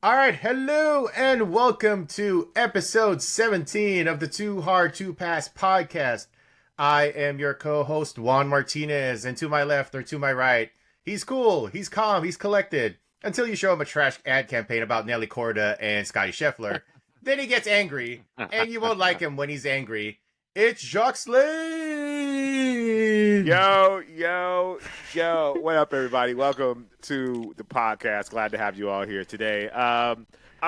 All right, hello and welcome to episode 17 of the Too Hard to Pass podcast. I am your co-host Juan Martinez, and to my left or to my right, he's cool, he's calm, he's collected until you show him a trash ad campaign about Nelly Korda and Scottie Scheffler. Then he gets angry, and you won't like him when he's angry. It's Jacques Slade. Yo. What up, everybody? Welcome to the podcast. Glad to have you all here today. I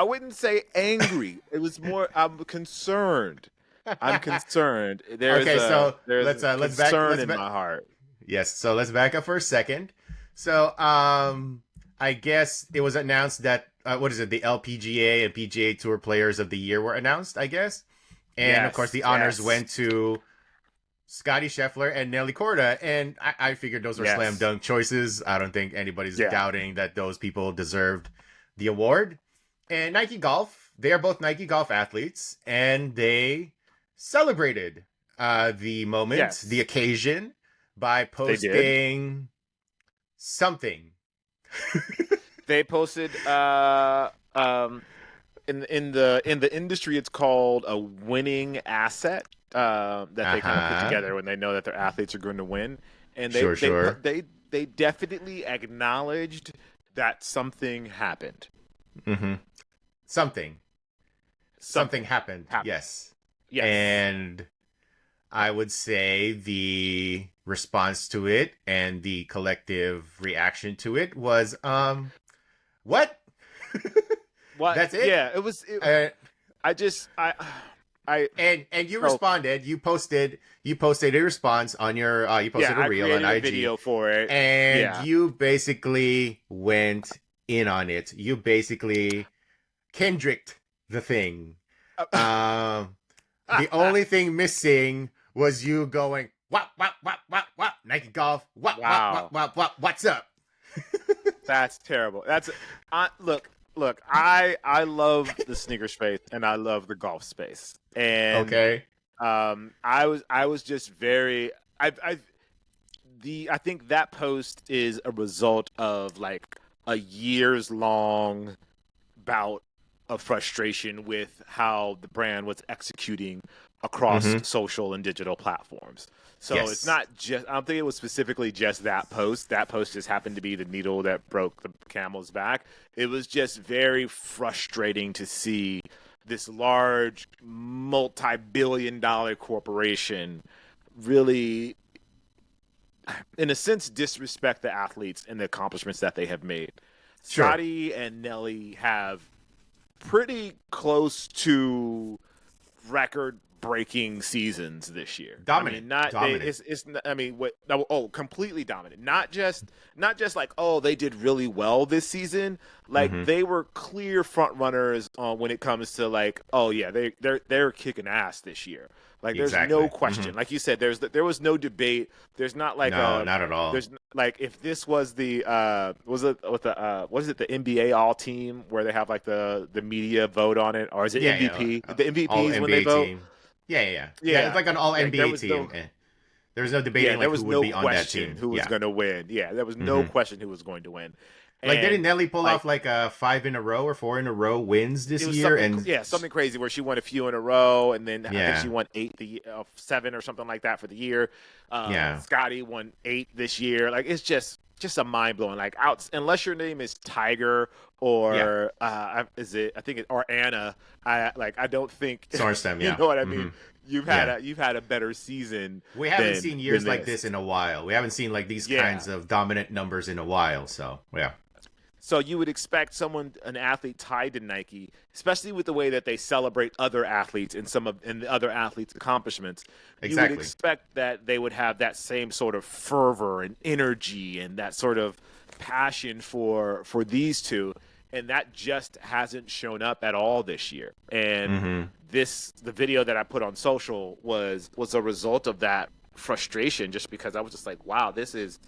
wouldn't say angry. It was more, I'm concerned. There's Okay, so there's concern in my heart. Yes, so let's back up for a second. So, I guess it was announced that what is it? The LPGA and PGA Tour Players of the Year were announced, I guess, and of course the honors went to Scottie Scheffler and Nelly Korda, and I figured those were slam dunk choices. I don't think anybody's doubting that those people deserved the award. And Nike Golf, they are both Nike Golf athletes, and they celebrated the moment, the occasion, by posting something. They posted in the industry, it's called a winning asset that they kind of put together when they know that their athletes are going to win, and they definitely acknowledged that something happened. Mm-hmm. Something happened. Yes. And I would say the response to it and the collective reaction to it was, what? What? That's it? Yeah, it was. And you responded. You posted a response on your. You posted a reel on IG. A video for it, and you basically went in on it. You basically Kendricked the thing. The only thing missing was you going, what, Nike Golf, what, what's up? That's terrible. That's look. I love the sneaker space and I love the golf space. And I was just very. I think that post is a result of like a years long bout of frustration with how the brand was executing across social and digital platforms. So it's not just, I don't think it was specifically just that post. That post just happened to be the needle that broke the camel's back. It was just very frustrating to see this large multi-billion-dollar corporation really, in a sense, disrespect the athletes and the accomplishments that they have made. Sure. Scottie and Nelly have pretty close to record-breaking seasons this year. Dominant. Completely dominant. Not just like, oh, they did really well this season. Like they were clear front runners when it comes to like, oh yeah, they're kicking ass this year. Like there's no question. Like you said, there was no debate. There's not like not at all. There's like if this was the the NBA All Team where they have like the media vote on it, or is it MVP? The MVP is when they vote. Team. Yeah. It's like an all NBA team. There was no debating who would be on that team. Who was going to win? Yeah, there was no question who was going to win. Like, didn't Nelly pull off like 5 in a row or 4 in a row wins this year? Something crazy where she won a few in a row, and then I think she won 7 or something like that for the year. Scottie won 8 this year. Like, it's just a mind blowing. Like, unless your name is Tiger or or Anna. I don't think Sorstem. You know what I mean? You've had a better season. We haven't seen years like this in a while. We haven't seen like these kinds of dominant numbers in a while. So yeah. So you would expect an athlete tied to Nike, especially with the way that they celebrate other athletes and the other athletes' accomplishments. Exactly. You would expect that they would have that same sort of fervor and energy and that sort of passion for these two, and that just hasn't shown up at all this year. And the video that I put on social was a result of that frustration, just because I was just like, wow, this is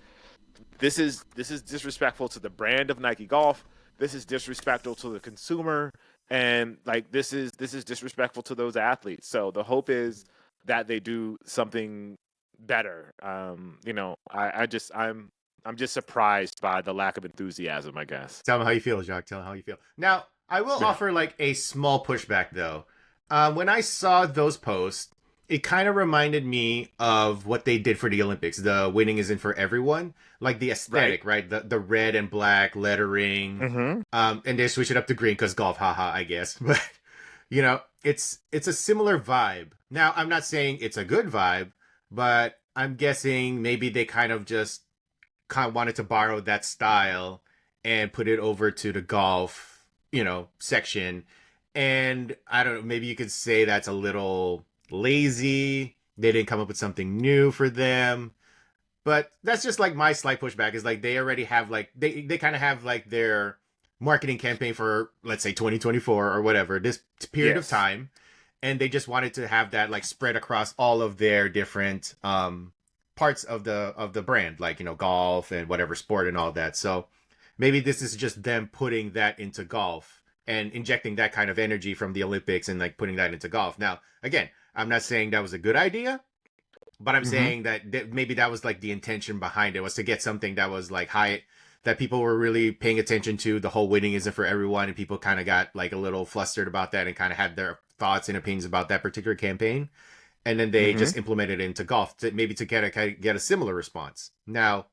disrespectful to the brand of Nike Golf. This is disrespectful to the consumer, and like this is disrespectful to those athletes. So the hope is that they do something better. I'm just surprised by the lack of enthusiasm, I guess. Tell me how you feel, Jacques. Tell me how you feel. Now, I will offer like a small pushback though. When I saw those posts, it kind of reminded me of what they did for the Olympics. The winning isn't for everyone. Like the aesthetic, right? The red and black lettering. And they switch it up to green because golf, haha, I guess. But it's a similar vibe. Now, I'm not saying it's a good vibe, but I'm guessing maybe they kind of wanted to borrow that style and put it over to the golf, section. And I don't know, maybe you could say that's a little lazy. They didn't come up with something new for them. But that's just like my slight pushback is like they already have like they kind of have like their marketing campaign for, let's say, 2024 or whatever, this period of time. And they just wanted to have that like spread across all of their different parts of the brand, like, golf and whatever sport and all that. So maybe this is just them putting that into golf and injecting that kind of energy from the Olympics and like putting that into golf. Now, again, I'm not saying that was a good idea, but I'm saying that maybe that was like the intention behind it, was to get something that was like high, that people were really paying attention to. The whole winning isn't for everyone, and people kind of got like a little flustered about that and kind of had their thoughts and opinions about that particular campaign. And then they just implemented it into golf to get a similar response. Now,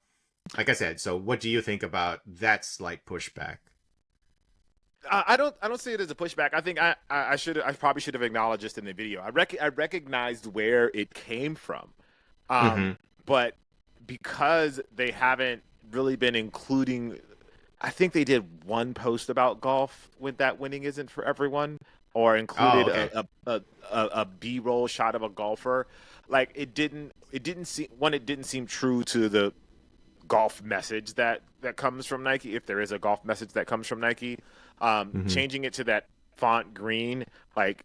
like I said, so what do you think about that slight pushback? I don't see it as a pushback. I think I probably should have acknowledged this in the video. I recognized where it came from, but because they haven't really been including, I think they did one post about golf with that winning isn't for everyone, or included a B-roll shot of a golfer. Like it didn't seem true to the golf message that comes from Nike, if there is a golf message that comes from Nike. Changing it to that font green like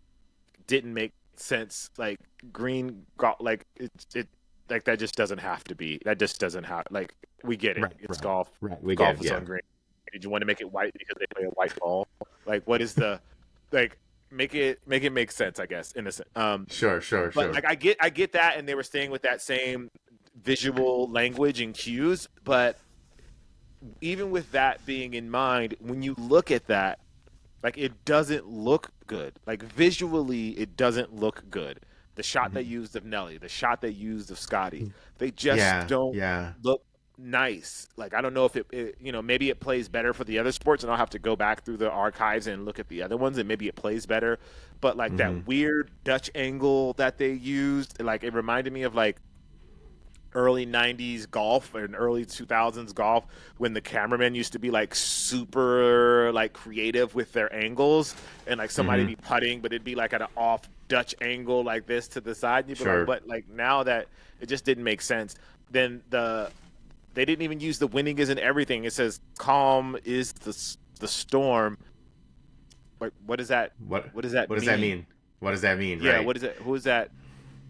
didn't make sense. Like green, like it like that just doesn't have to be. That just doesn't have, like, we get it. It's golf. Right. We golf get is it, on green. Did you want to make it white because they play a white ball? Like, what is the like? Make it make sense, I guess. In a sense. Sure. But like, I get that, and they were staying with that same visual language and cues. But even with that being in mind, when you look at that, like, it doesn't look good. Like, visually, it doesn't look good. The shot they used of Nelly, the shot they used of Scottie, they just don't look nice. Like, I don't know if it maybe it plays better for the other sports, and I'll have to go back through the archives and look at the other ones, and maybe it plays better. But like that weird Dutch angle that they used, like, it reminded me of like early 90s golf and early 2000s golf, when the cameramen used to be like super like creative with their angles, and like somebody be putting, but it'd be like at an off Dutch angle like this to the side, and you'd be like, but like, now that it just didn't make sense. Then they didn't even use the winning isn't everything. It says calm is the storm. What does that mean? What does that mean? What does that mean? Yeah, right? what is it? Who is that?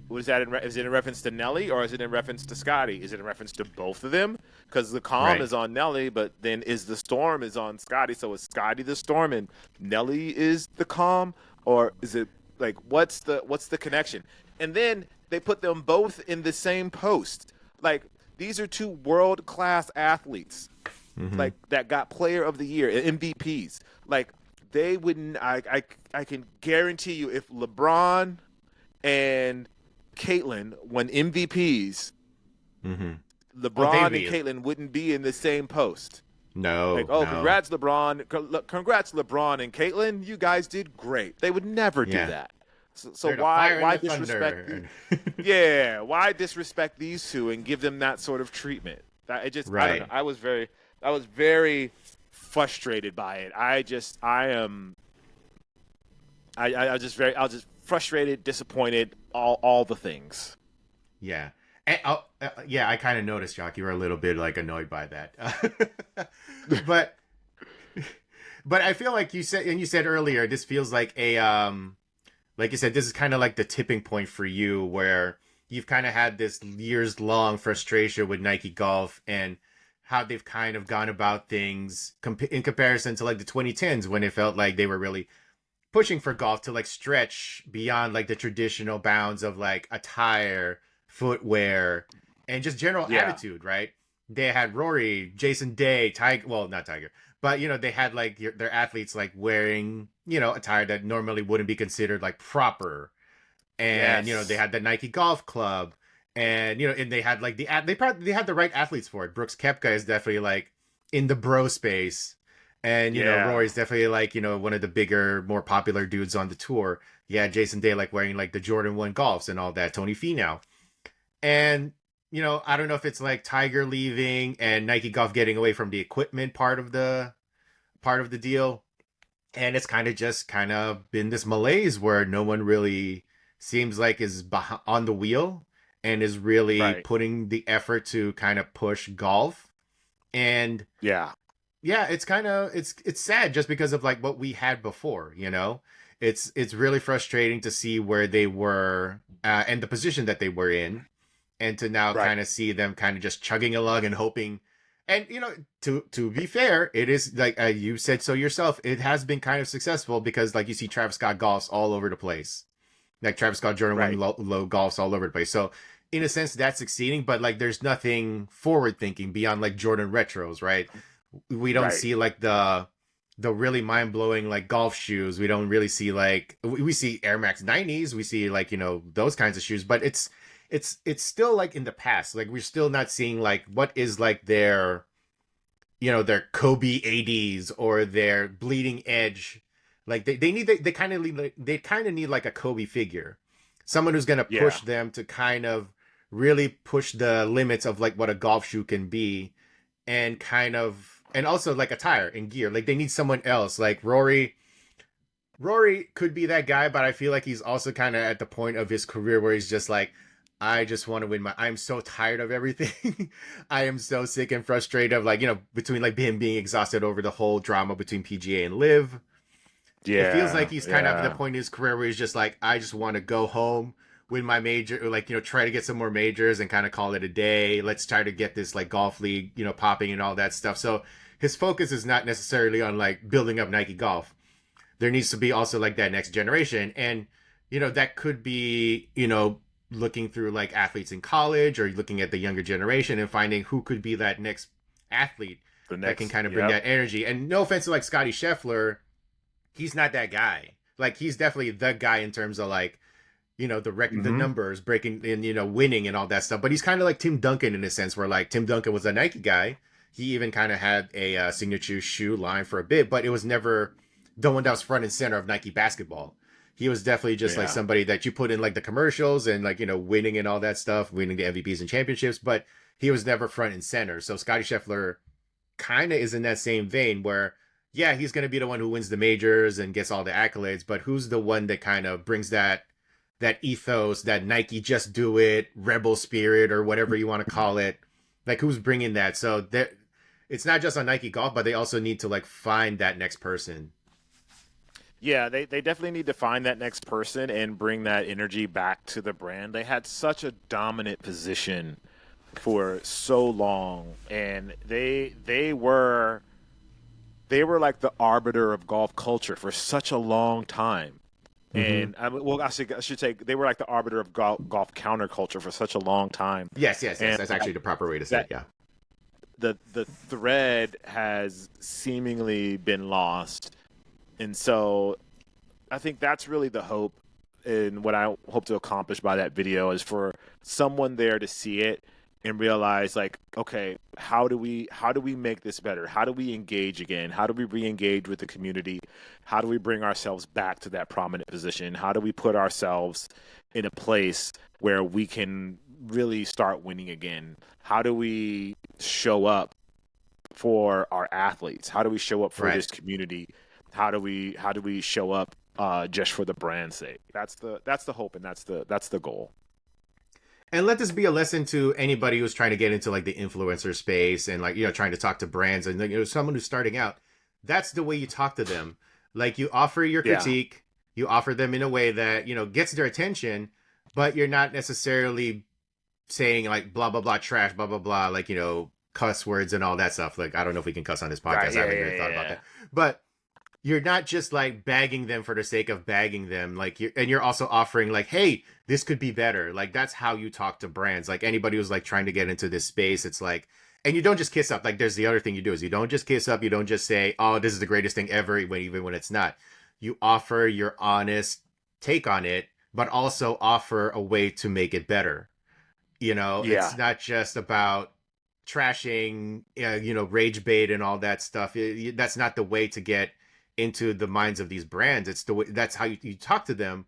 What is that? Is it in reference to Nelly, or is it in reference to Scottie? Is it in reference to both of them? Because the calm is on Nelly, but then is the storm is on Scottie. So is Scottie the storm and Nelly is the calm, or is it like, what's the connection? And then they put them both in the same post. Like, these are two world-class athletes, like, that got Player of the Year, MVPs. Like, they wouldn't. I can guarantee you, if LeBron and Caitlyn won MVPs, LeBron and Caitlyn wouldn't be in the same post. No. Like, congrats, LeBron. Congrats, LeBron and Caitlyn. You guys did great. They would never do that. So why disrespect? Why disrespect these two and give them that sort of treatment? I don't know. I was very frustrated by it. I was just frustrated, disappointed, all the things. Yeah. And, I kind of noticed, Jacques, you were a little bit like annoyed by that. but I feel like you said earlier, this feels like like you said, this is kind of like the tipping point for you, where you've kind of had this years long frustration with Nike Golf and how they've kind of gone about things in comparison to like the 2010s, when it felt like they were really pushing for golf to like stretch beyond like the traditional bounds of like attire, footwear, and just general attitude, right? they had Rory, Jason Day, Tiger. Well, not Tiger, but they had like their athletes like wearing attire that normally wouldn't be considered like proper, and they Yes. had the Nike Golf Club, and and they had like they had the right athletes for it. Brooks Koepka is definitely like in the bro space, and Yeah. Rory's definitely like one of the bigger, more popular dudes on the tour. Yeah, Jason Day like wearing like the Jordan 1 Golfs and all that. Tony Finau. And I don't know if it's like Tiger leaving and Nike Golf getting away from the equipment part of the deal, and it's kind of been this malaise where no one really seems like is on the wheel and is really Right. putting the effort to kind of push golf. And Yeah. yeah, it's kind of it's sad just because of like what we had before. It's really frustrating to see where they were and the position that they were in, and to now Right. kind of see them kind of just chugging along and hoping. And to be fair, it is like you said so yourself, it has been kind of successful because like you see Travis Scott golfs all over the place, like Travis Scott Jordan Right. 1 low golfs all over the place. So in a sense that's succeeding, but like there's nothing forward thinking beyond like Jordan retros, right? We don't Right. see like the really mind blowing like golf shoes. We don't really see like we see Air Max 90s. We see like those kinds of shoes, but it's still like in the past. Like we're still not seeing like what is like their Kobe 80s or their bleeding edge. Like they kind of need like a Kobe figure, someone who's gonna Yeah. push them to kind of really push the limits of like what a golf shoe can be, and also like a tire and gear. Like they need someone else. Like Rory could be that guy, but I feel like he's also kind of at the point of his career where he's just like, I just want to win I'm so tired of everything. I am so sick and frustrated of like, between like him being exhausted over the whole drama between PGA and Live. It feels like Yeah. he's kind of at the Yeah. point in his career where he's just like, I just want to go home, win my major, or like, try to get some more majors and kind of call it a day. Let's try to get this like golf league, popping and all that stuff. So his focus is not necessarily on like building up Nike Golf. There needs to be also like that next generation. And, that could be, looking through like athletes in college or looking at the younger generation and finding who could be that next athlete The that can next. kind of bring Yep. that energy. And no offense to like Scottie Scheffler, he's not that guy. Like he's definitely the guy in terms of like, the Mm-hmm. numbers breaking and winning and all that stuff. But he's kind of like Tim Duncan in a sense, where like Tim Duncan was a Nike guy. He even kind of had a signature shoe line for a bit, but it was never the one that was front and center of Nike basketball. He was definitely just like Yeah. somebody that you put in like the commercials and like winning and all that stuff, winning the MVPs and championships, but he was never front and center. So Scottie Scheffler kind of is in that same vein where yeah, he's going to be the one who wins the majors and gets all the accolades, but who's the one that kind of brings that ethos, that Nike just do it, rebel spirit, or whatever you want to call it? Like who's bringing that? So there, it's not just on Nike Golf, but they also need to like find that next person. Yeah, they definitely need to find that next person and bring that energy back to the brand. They had such a dominant position for so long, and they were like the arbiter of golf culture for such a long time. Mm-hmm. And well, I should say they were like the arbiter of golf counterculture for such a long time. Yes. And That's actually the proper way to say that it. Yeah. the thread has seemingly been lost, and so I think that's really the hope, and what I hope to accomplish by that video is for someone there to see it and realize, like, okay, how do we make this better? How do we engage again? How do we re-engage with the community? How do we bring ourselves back to that prominent position? How do we put ourselves in a place where we can really start winning again? How do we show up for our athletes? How do we show up for Right. this community? How do we show up just for the brand's sake? That's the hope, and that's the goal. And let this be a lesson to anybody who's trying to get into like the influencer space and like trying to talk to brands and someone who's starting out. That's the way you talk to them. Like you offer your Yeah, critique, you offer them in a way that gets their attention, but you're not necessarily saying like blah blah blah trash blah blah blah, like cuss words and all that stuff. Like I don't know if we can cuss on this right. podcast. I Yeah, haven't yeah, really thought about yeah. that, but you're not just like bagging them for the sake of bagging them. Like you're also offering like, hey, this could be better. Like that's how you talk to brands. Like anybody who's like trying to get into this space, it's like, and you don't just kiss up. Like there's the other thing you do is you don't just kiss up. You don't just say, "Oh, this is the greatest thing ever," even when it's not. You offer your honest take on it, but also offer a way to make it better. It's not just about trashing, rage bait and all that stuff. That's not the way to get into the minds of these brands. It's the way, that's how you talk to them,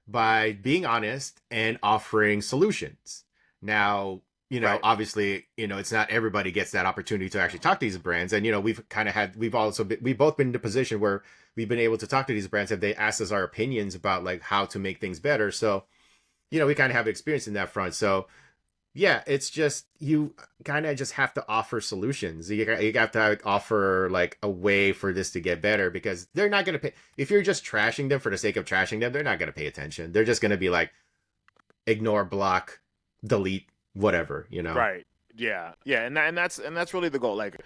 by being honest and offering solutions. Now, Right. obviously, it's not everybody gets that opportunity to actually talk to these brands. And, we've both been in the position where we've been able to talk to these brands. Have they asked us our opinions about like how to make things better? So, we kind of have experience in that front. So yeah, it's just, you kind of just have to offer solutions. You have to offer like a way for this to get better, because they're not going to pay. If you're just trashing them for the sake of trashing them, they're not going to pay attention. They're just going to be like, ignore, block, delete, whatever, Right. Yeah. Yeah. And that's really the goal. Like,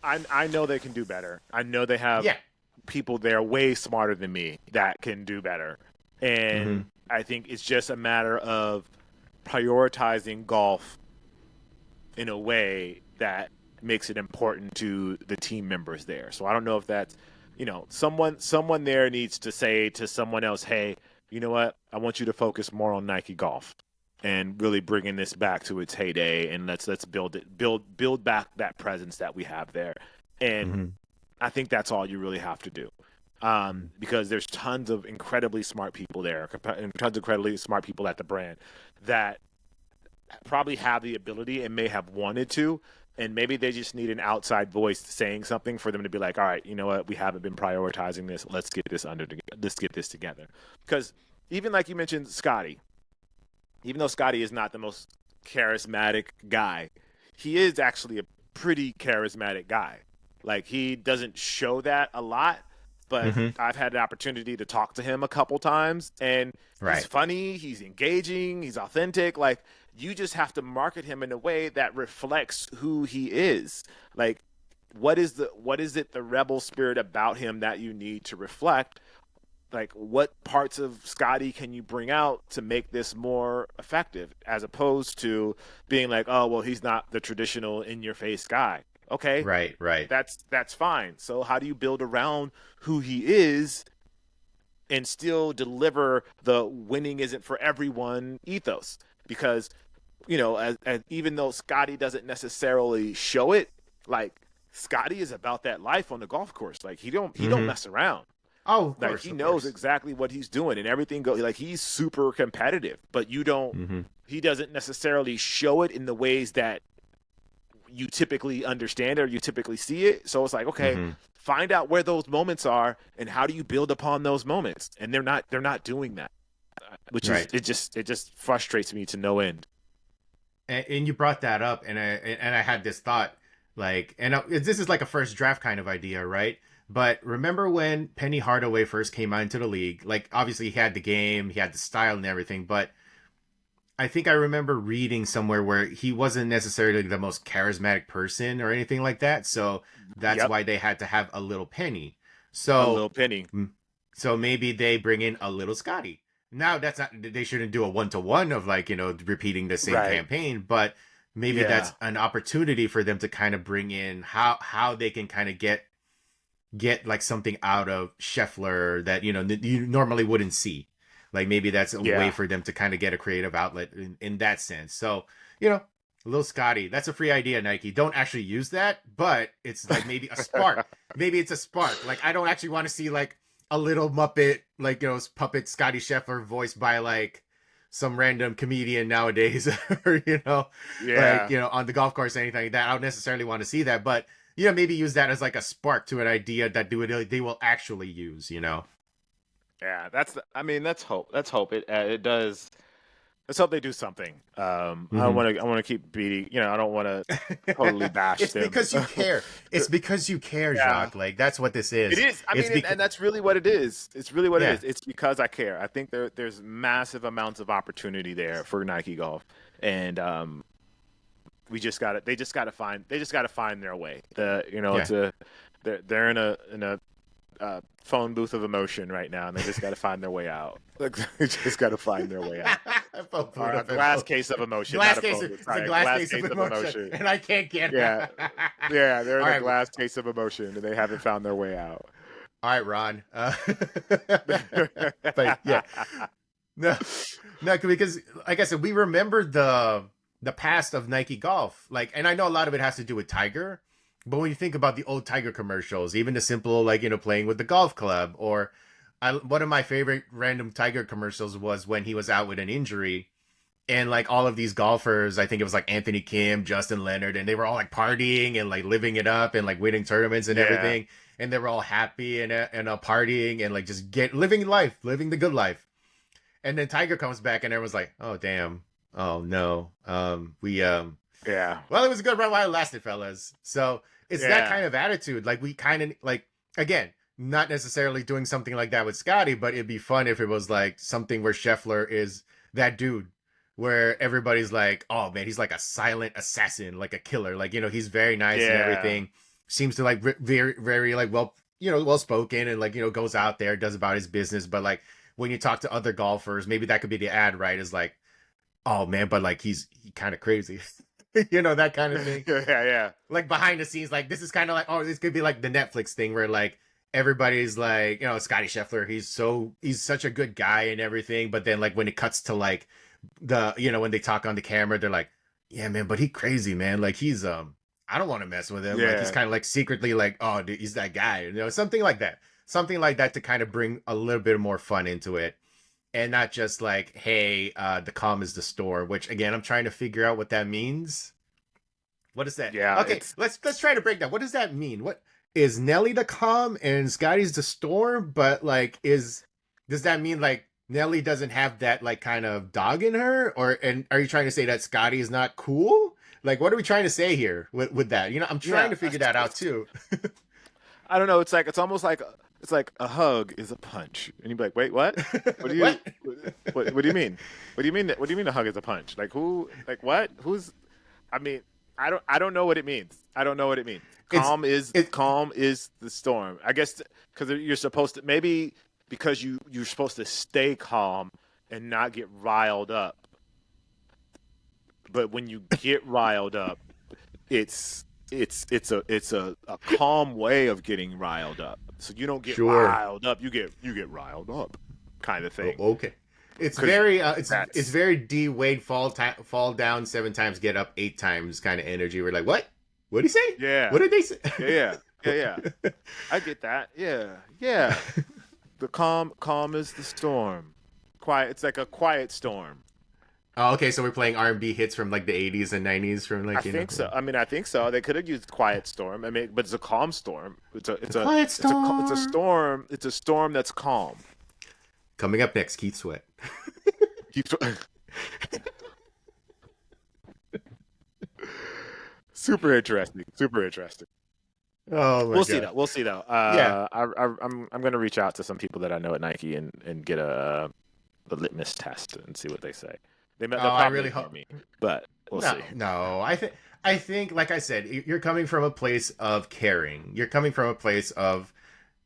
I know they can do better. I know they have people there way smarter than me that can do better. And I think it's just a matter of prioritizing golf in a way that makes it important to the team members there. So I don't know if that's, someone there needs to say to someone else, hey, you know what? I want you to focus more on Nike Golf and really bringing this back to its heyday, and let's build back that presence that we have there. And I think that's all you really have to do. Because there's tons of incredibly smart people there, and tons of incredibly smart people at the brand that probably have the ability and may have wanted to, and maybe they just need an outside voice saying something for them to be like, all right, you know what, we haven't been prioritizing this. Let's get this together. Because even like you mentioned, Scottie, even though Scottie is not the most charismatic guy, he is actually a pretty charismatic guy. Like, he doesn't show that a lot, but I've had the opportunity to talk to him a couple times, and he's funny, he's engaging, he's authentic. Like, you just have to market him in a way that reflects who he is. Like, what is it, the rebel spirit about him that you need to reflect? Like, what parts of Scottie can you bring out to make this more effective, as opposed to being like, oh, well, he's not the traditional in-your-face guy. Okay. Right. That's fine. So how do you build around who he is and still deliver the winning isn't for everyone ethos? Because, as even though Scottie doesn't necessarily show it, like, Scottie is about that life on the golf course. Like, he don't mess around. Oh, of like course, he knows exactly what he's doing, and everything goes. Like, he's super competitive, but you don't. He doesn't necessarily show it in the ways that you typically understand or you typically see it. So it's like, okay, find out where those moments are and how do you build upon those moments. And they're not doing that, which is, it just frustrates me to no end. And you brought that up, and I had this thought, like, and this is like a first draft kind of idea, right? But remember when Penny Hardaway first came out into the league? Like, obviously he had the game, he had the style and everything, but I think I remember reading somewhere where he wasn't necessarily the most charismatic person or anything like that. So that's why they had to have a little Penny. So maybe they bring in a little Scottie. Now that's not, they shouldn't do a 1-to-1 of like, repeating the same campaign, but maybe that's an opportunity for them to kind of bring in how they can kind of get like something out of Scheffler that, you normally wouldn't see. Like, maybe that's a way for them to kind of get a creative outlet in that sense. So, little Scottie, that's a free idea, Nike. Don't actually use that, but it's like maybe a spark. Maybe it's a spark. Like, I don't actually want to see like a little Muppet, like, puppet Scottie Scheffler voiced by like some random comedian nowadays, or, like, on the golf course or anything like that. I don't necessarily want to see that, but, maybe use that as like a spark to an idea that they will actually use, Yeah, let's hope. Let's hope it does. Let's hope they do something. I want to keep beating. I don't want to totally bash it's them. Because you care. It's because you care, Jacques. Like, that's what this is. It is. And that's really what it is. It's really what it is. It's because I care. I think there's massive amounts of opportunity there for Nike Golf, and they just got to find their way. They're in a phone booth of emotion right now, and they just got to find their way out. Like, they just got to find their way out. I felt or a glass case of emotion. It's a glass case of emotion, and I can't get it. Yeah, they're in a right. glass case of emotion, and they haven't found their way out. All right, Ron. But yeah, no, because like I said, we remember the past of Nike Golf, like, and I know a lot of it has to do with Tiger, but when you think about the old Tiger commercials, even the simple, like, playing with the golf club, or one of my favorite random Tiger commercials was when he was out with an injury, and like all of these golfers, I think it was like Anthony Kim, Justin Leonard, and they were all like partying and like living it up and like winning tournaments and everything, and they were all happy and partying and like just living life, living the good life. And then Tiger comes back and everyone's like, oh damn, oh no, well, it was a good run while it lasted, fellas. So it's that kind of attitude. Like, we kind of, like, again, not necessarily doing something like that with Scottie, but it'd be fun if it was like something where Scheffler is that dude where everybody's like, oh man, he's like a silent assassin, like a killer. Like, he's very nice and everything. Seems to like very, very like well spoken, and like, goes out there, does about his business. But like when you talk to other golfers, maybe that could be the ad, right? Is like, oh man, but like he kind of crazy. That kind of thing. Yeah. Like behind the scenes, like this is kind of like, oh, this could be like the Netflix thing where like everybody's like, Scottie Scheffler, he's such a good guy and everything. But then like when it cuts to like when they talk on the camera, they're like, yeah, man, but he crazy, man. Like he's, I don't want to mess with him. Like he's kind of like secretly like, oh, dude, he's that guy, something like that. Something like that to kind of bring a little bit more fun into it. And not just like, hey, the calm is the storm, which again, I'm trying to figure out what that means. What is that? Yeah. Okay, let's try to break down. What does that mean? What is Nelly the calm and Scottie's the storm? But like, does that mean like Nelly doesn't have that like kind of dog in her? And are you trying to say that Scottie is not cool? Like, what are we trying to say here with that? I'm trying to figure that out too. I don't know. It's almost like. It's like a hug is a punch, and you'd be like, "Wait, what? What do you? what do you mean? What do you mean? What do you mean a hug is a punch? Like who? Like what? Who's? I mean, I don't know what it means. I don't know what it means. Calm is the storm. I guess because you're supposed to, maybe because you're supposed to stay calm and not get riled up. But when you get riled up, it's a calm way of getting riled up. So you don't get riled up. You get riled up, kind of thing. Oh, okay. It's very it's very D Wade fall down 7 times, get up 8 times kind of energy. We're like, what? What did he say? Yeah. What did they say? Yeah. I get that. Yeah. The calm is the storm. Quiet. It's like a quiet storm. Oh, okay. So we're playing R&B hits from like the 80s and 90s from like. I think so. I think so. They could have used quiet storm. But it's a calm storm. It's a quiet storm. It's a storm. It's a storm that's calm. Coming up next, Keith Sweat. Super interesting. Oh my God. We'll see though. I'm going to reach out to some people that I know at Nike and get a litmus test and see what they say. I really hope me, but we'll see. No, I think, like I said, you're coming from a place of caring. You're coming from a place of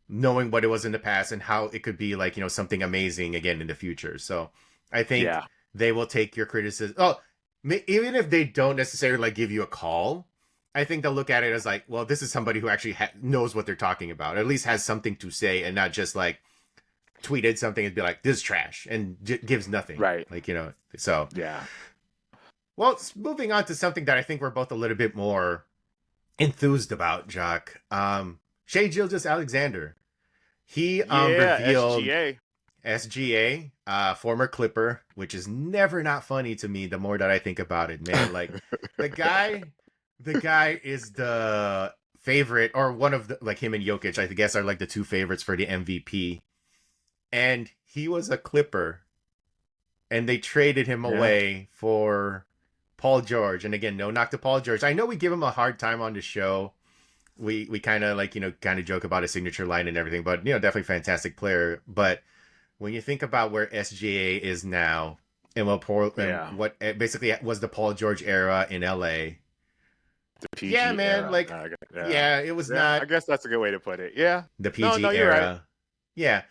knowing what it was in the past and how it could be like, something amazing again in the future. So I think they will take your criticism. Oh, even if they don't necessarily like give you a call, I think they'll look at it as like, well, this is somebody who actually knows what they're talking about, at least has something to say, and not just like tweeted something and be like, this is trash, and gives nothing. Right. Like, so. Yeah. Well, moving on to something that I think we're both a little bit more enthused about, Jacques. Shai Gilgeous-Alexander. He revealed SGA, former Clipper, which is never not funny to me the more that I think about it, man. Like the guy is the favorite, or one of the, like him and Jokic, I guess, are like the 2 favorites for the MVP. And he was a Clipper, and they traded him away for Paul George. And again, no knock to Paul George. I know we give him a hard time on the show. We kind of like, kind of joke about his signature line and everything, but, definitely fantastic player. But when you think about where SGA is now and what basically was the Paul George era in LA. The PG era. Like, it was not. I guess that's a good way to put it. Yeah. The PG era. Right. Yeah.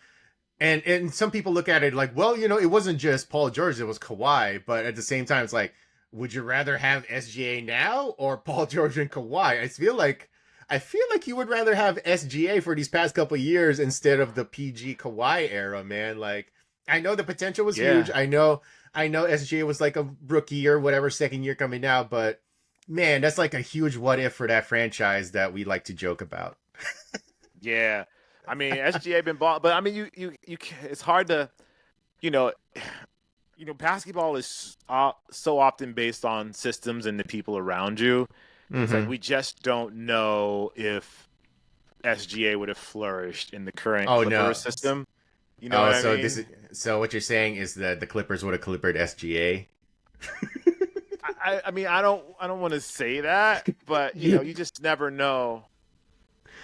And some people look at it like, well, it wasn't just Paul George, it was Kawhi. But at the same time, it's like, would you rather have SGA now or Paul George and Kawhi? I feel like you would rather have SGA for these past couple of years instead of the PG Kawhi era, man. Like, I know the potential was huge. I know SGA was like a rookie or whatever, second year coming out, but man, that's like a huge what if for that franchise that we like to joke about. Yeah. I mean, SGA been ball, but I mean, you it's hard to, you know, basketball is so often based on systems and the people around you. It's like we just don't know if SGA would have flourished in the current Clippers system. You know what I mean? So what you're saying is that the Clippers would have clippered SGA. I mean, I don't want to say that, but you just never know.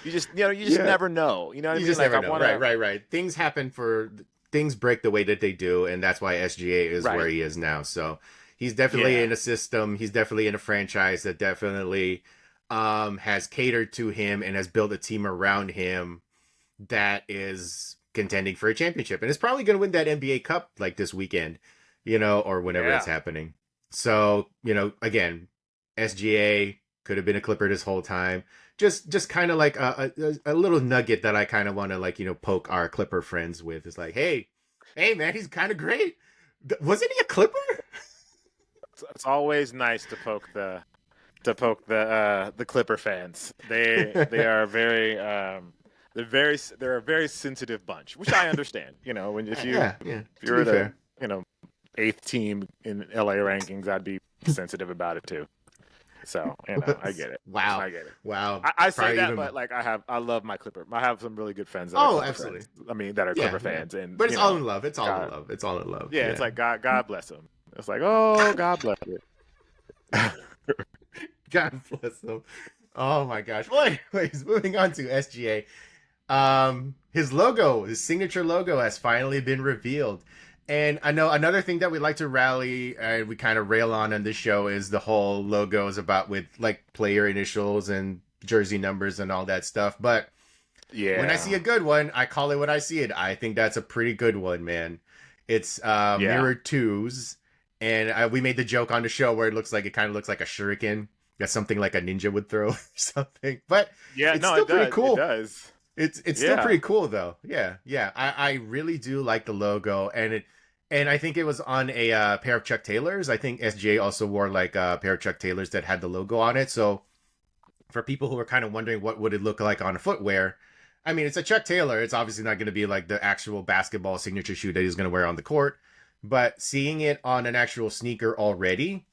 You just never know. You know what I mean? You just never know. Right. Things break the way that they do, and that's why SGA is where he is now. So he's definitely in a system. He's definitely in a franchise that definitely has catered to him and has built a team around him that is contending for a championship, and it's probably going to win that NBA Cup like this weekend, or whenever it's happening. So again, SGA could have been a Clipper this whole time. Just kind of like a little nugget that I kind of want to poke our Clipper friends with. It's like, hey man, he's kind of great. Wasn't he a Clipper? It's always nice to poke the Clipper fans. They are they're a very sensitive bunch, which I understand. If you're the eighth team in LA rankings, I'd be sensitive about it too. So I get it. Wow, I get it. Wow. I say that, but I love my Clipper. I have some really good friends. That are absolutely. Friends. I mean, that are Clipper fans, but it's all in love. It's all in love. It's all in love. Yeah, it's like God bless them. It's like, oh, God bless it. God bless them. Oh my gosh. Well, anyways, moving on to SGA. His signature logo has finally been revealed. And I know another thing that we like to rally and we kind of rail on this show is the whole logos about with like player initials and jersey numbers and all that stuff. But when I see a good one, I call it what I see it. I think that's a pretty good one, man. It's mirrored twos. And we made the joke on the show where it kind of looks like a shuriken. That's something like a ninja would throw or something. But it's still pretty cool. It does. It's still pretty cool though. Yeah. I really do like the logo, and I think it was on a pair of Chuck Taylors. I think SGA also wore like a pair of Chuck Taylors that had the logo on it. So for people who are kind of wondering what would it look like on footwear, I mean, it's a Chuck Taylor. It's obviously not going to be like the actual basketball signature shoe that he's going to wear on the court. But seeing it on an actual sneaker already,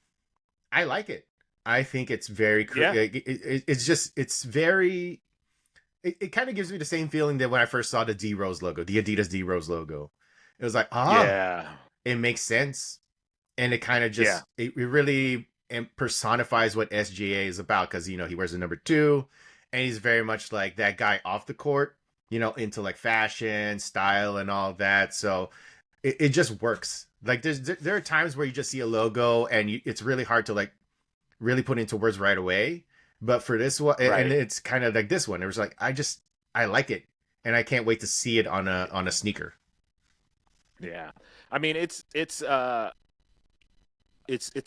I like it. I think it's very cool. Yeah. It kind of gives me the same feeling that when I first saw the D-Rose logo, the Adidas D-Rose logo. It was like, it makes sense. And it kind of just, it really personifies what SGA is about because, he wears the number 2 and he's very much like that guy off the court, into like fashion, style and all that. So it just works. Like there are times where you just see a logo and it's really hard to like really put into words right away. But for this one, and it's kind of like this one, it was like, I like it. And I can't wait to see it on a sneaker. Yeah. I mean, it's a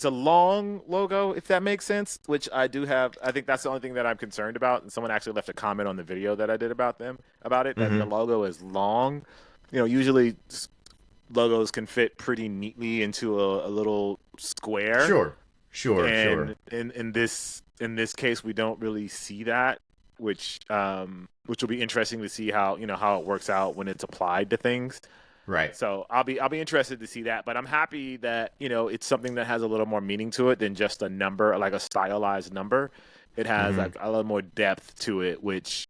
long logo, if that makes sense, which I do have. I think that's the only thing that I'm concerned about. And someone actually left a comment on the video that I did about it, that the logo is long. Usually logos can fit pretty neatly into a little square. Sure. And in this case, we don't really see that, which will be interesting to see how it works out when it's applied to things. Right. So I'll be interested to see that, but I'm happy that it's something that has a little more meaning to it than just a number, like a stylized number. It has like a little more depth to it, which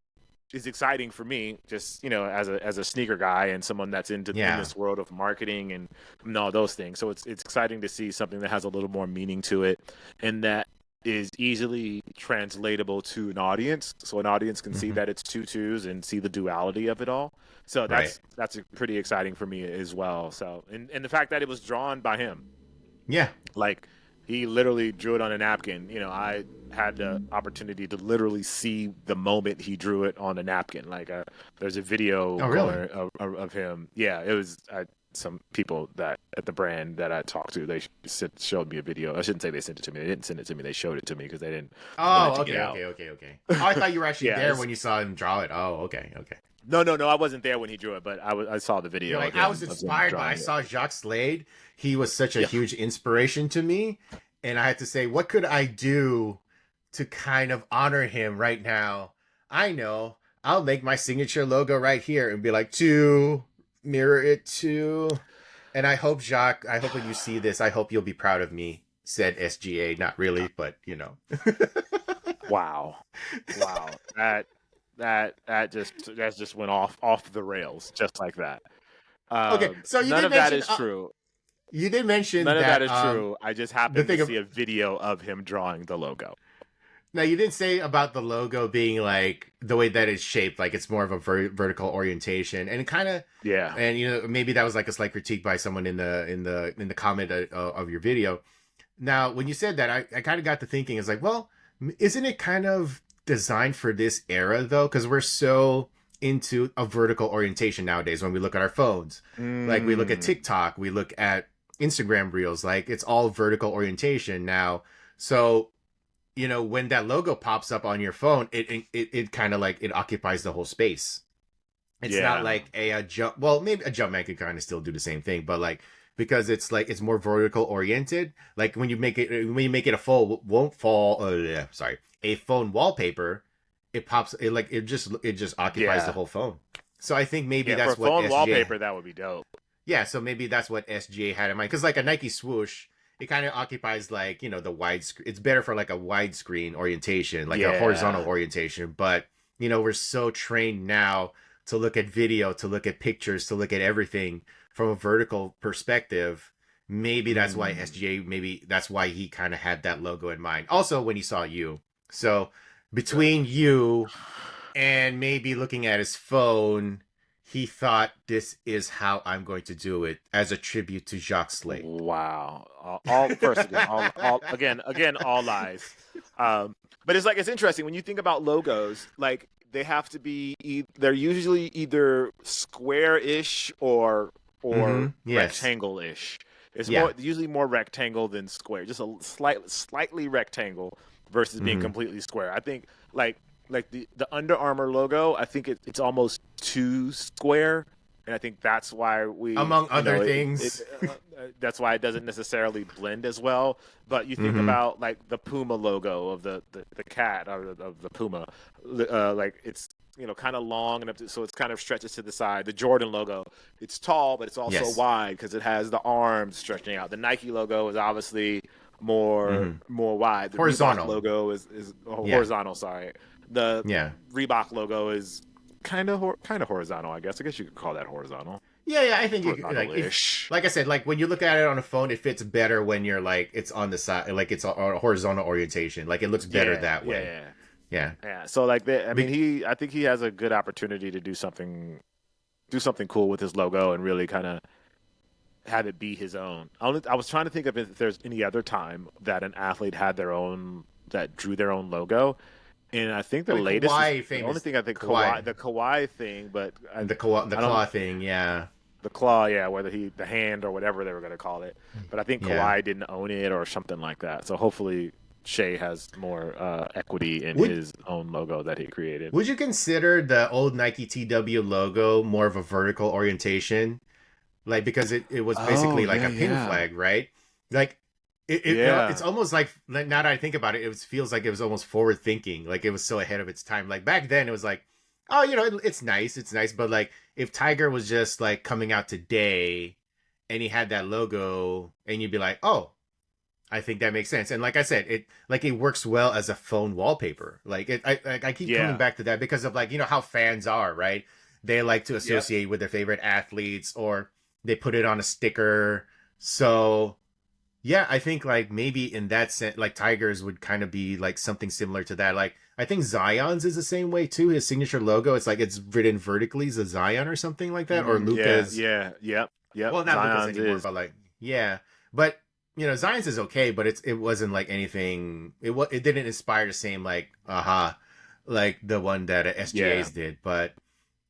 is exciting for me, just as a sneaker guy and someone that's in this world of marketing and all those things. So it's exciting to see something that has a little more meaning to it, and that is easily translatable to an audience, so an audience can see that it's 2 twos and see the duality of it all. So that's pretty exciting for me as well. So and the fact that it was drawn by him, like he literally drew it on a napkin. You know, I had the opportunity to literally see the moment he drew it on a napkin. Like, there's a video really? of him. Yeah, it was some people that at the brand that I talked to. They showed me a video. I shouldn't say they sent it to me. They didn't send it to me. They showed it to me because they didn't want it to get out. Okay. Oh, I thought you were actually there when you saw him draw it. Oh, okay. No, I wasn't there when he drew it, but I saw the video. Like, I was inspired by. I saw Jacques Slade. He was such a huge inspiration to me, and I had to say, what could I do to kind of honor him right now? I know I'll make my signature logo right here and be like, to mirror it to. And I hope, Jacques, when you see this, I hope you'll be proud of me. Said SGA, not really, but you know. Wow, that just went off the rails just like that. Okay, so none of that is true. You did mention none of that is true. I just happened to see a video of him drawing the logo. Now, you didn't say about the logo being like the way that it's shaped, like it's more of a vertical orientation, and it kind of And you know, maybe that was like a slight critique by someone in the comment of your video. Now, when you said that, I kind of got to thinking, it's like, well, isn't it kind of designed for this era though? Because we're so into a vertical orientation nowadays. When we look at our phones, like we look at TikTok, we look at Instagram reels, like it's all vertical orientation now. So, you know, when that logo pops up on your phone, it kind of like it occupies the whole space. It's not like a jump. Well, maybe a jump man could kind of still do the same thing, but like, because it's like it's more vertical oriented. Like when you make it a a phone wallpaper, it pops it just occupies the whole phone. So I think maybe that's for what phone SGA, wallpaper that would be dope. Yeah, so maybe that's what SGA had in mind, because like a Nike swoosh, it kind of occupies like, you know, the wide screen. It's better for like a widescreen orientation, like a horizontal orientation. But you know, we're so trained now to look at video, to look at pictures, to look at everything from a vertical perspective. Maybe that's why SGA, maybe that's why he kind of had that logo in mind. Also, when he saw you. So between you and maybe looking at his phone, he thought, this is how I'm going to do it, as a tribute to Jacques Slade. Wow. Again, all lies. But it's interesting when you think about logos, like they have to be, they're usually either square-ish or rectangle-ish. It's usually more rectangle than square, just a slightly rectangle versus being completely square. I think like the Under Armour logo, I think it's almost too square, and I think that's why among other things, that's why it doesn't necessarily blend as well. But you think about like the Puma logo of the cat or of the Puma, like it's, you know, kind of long, and so it's kind of stretches to the side. The Jordan logo, it's tall, but it's also wide because it has the arms stretching out. The Nike logo is obviously more wide. The horizontal Reebok logo is horizontal. Sorry, the Reebok logo is kind of horizontal. I guess you could call that horizontal. Yeah, I think you could, like I said, like when you look at it on a phone, it fits better when you're like it's on the side, like it's a horizontal orientation. Like it looks better that way. Yeah. So like I think he has a good opportunity to do something cool with his logo and really kind of have it be his own. I was trying to think of if there's any other time that an athlete had that drew their own logo. And I think the latest, the only thing I think the Kawhi thing, but the claw thing, the claw, whether the hand or whatever they were going to call it. But I think Kawhi didn't own it or something like that. So hopefully Shai has more equity in his own logo that he created. Would you consider the old Nike TW logo more of a vertical orientation? Like, because it was basically a pin flag, right? Like, it's almost like, now that I think about it, it feels like it was almost forward thinking. Like it was so ahead of its time. Like back then it was like, oh, you know, it's nice. But like if Tiger was just like coming out today and he had that logo and you'd be like, oh, I think that makes sense. And like I said, it works well as a phone wallpaper. Like I keep coming back to that because of like, you know, how fans are, right? They like to associate with their favorite athletes, or they put it on a sticker. So yeah, I think like maybe in that sense, like Tiger's would kind of be like something similar to that. Like I think Zion's is the same way too. His signature logo, it's like it's written vertically as a Zion or something like that. Or Luka's. Yep. Well, not Luka's anymore, but like, but Zion's is okay, but it wasn't like anything. It didn't inspire the same like like the one that SGA's did. But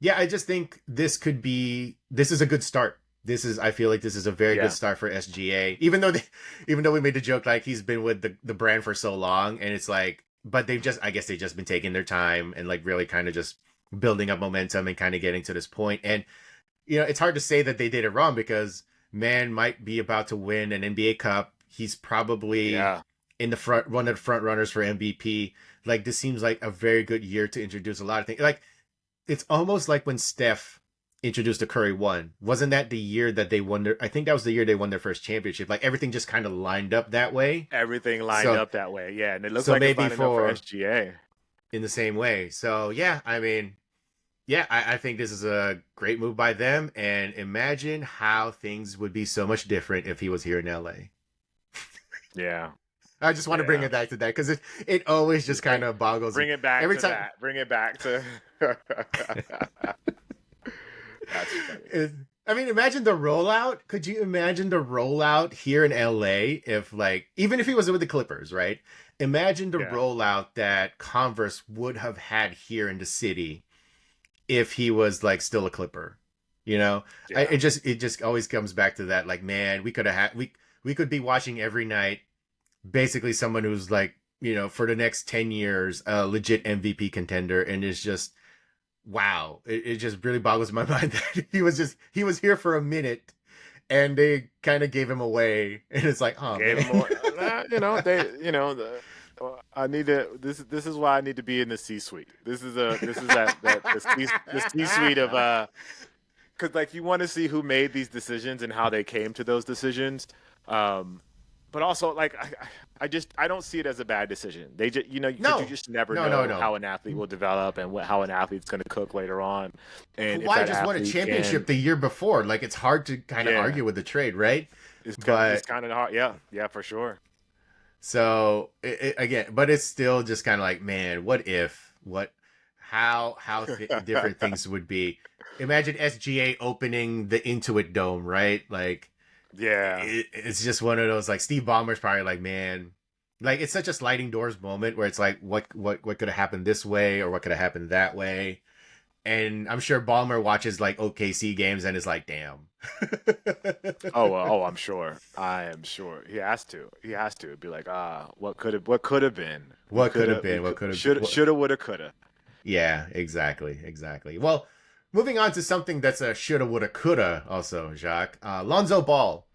yeah, I just think this is a good start. I feel like this is a very good start for SGA. Even though we made the joke like he's been with the brand for so long, and it's like, but I guess they've just been taking their time and like really kind of just building up momentum and kind of getting to this point. And it's hard to say that they did it wrong because man might be about to win an NBA Cup. He's probably in the one of the front runners for MVP. Like this seems like a very good year to introduce a lot of things. Like it's almost like when Steph introduced the Curry one. Wasn't that the year that they won I think that was the year they won their first championship. Like everything just kind of lined up that way. Everything lined up that way. Yeah. And it looks like maybe for SGA in the same way. So yeah, I mean, yeah, I think this is a great move by them. And imagine how things would be so much different if he was here in LA. Yeah. I just want to bring it back to that because it always just kind of boggles. Bring it back every time. That. Bring it back to. That's funny. I mean, imagine the rollout. Could you imagine the rollout here in LA if like, even if he was with the Clippers, right? Imagine the rollout that Converse would have had here in the city if he was like still a Clipper, it just always comes back to that. Like, man, we could be watching every night, basically someone who's like, for the next 10 years, a legit MVP contender. And it's just, wow. It just really boggles my mind that he was here for a minute and they kind of gave him away. And it's like, oh, gave him away. I need to. This is why I need to be in the C-suite. This is the C-suite of because like you want to see who made these decisions and how they came to those decisions. But also like I don't see it as a bad decision. They just you just never know how an athlete will develop and how an athlete's going to cook later on. And Kawhi just won a championship the year before. Like it's hard to kind of argue with the trade, right? It's kind of hard. Yeah, for sure. So again, but it's still just kind of like, man, how different things would be. Imagine SGA opening the Intuit Dome, right? Like, yeah, it's just one of those like Steve Ballmer's probably like, man, like it's such a sliding doors moment where it's like, what could have happened this way or what could have happened that way. And I'm sure Ballmer watches like OKC games and is like, damn. I'm sure. I am sure. He has to. It'd be like, what could have been? What could have been? Shoulda, woulda, coulda. Yeah, exactly. Well, moving on to something that's a shoulda, woulda, coulda also, Jacques. Lonzo Ball.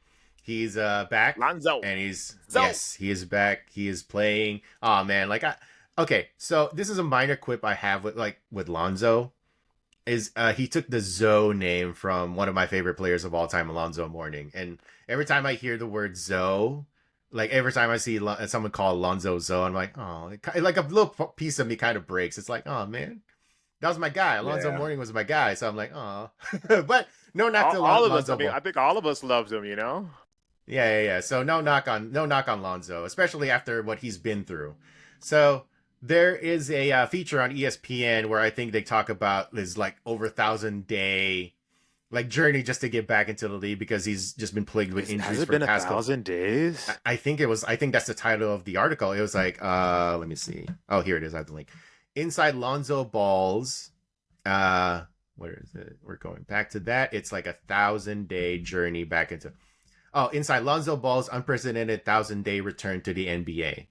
He's back. Lonzo. And he is back. He is playing. Oh man, okay, so this is a minor quip I have with Lonzo. Is he took the Zoe name from one of my favorite players of all time, Alonzo Mourning. And every time I hear the word Zoe, like every time I see someone call Alonzo Zoe, I'm like, oh, like a little piece of me kind of breaks. It's like, oh man, that was my guy. Alonzo Mourning was my guy. So I'm like, oh, but no knock to all of us. I mean, I think all of us loved him, Yeah. So no knock on Lonzo, especially after what he's been through. So there is a feature on ESPN where I think they talk about his like over 1,000-day like journey just to get back into the league because he's just been plagued with injuries. Has it been 1,000 days? I think that's the title of the article. It was like, let me see. Oh, here it is. I have the link. Inside Lonzo Ball's, where is it? We're going back to that. It's like 1,000-day journey back into. Oh, inside Lonzo Ball's unprecedented 1,000-day return to the NBA.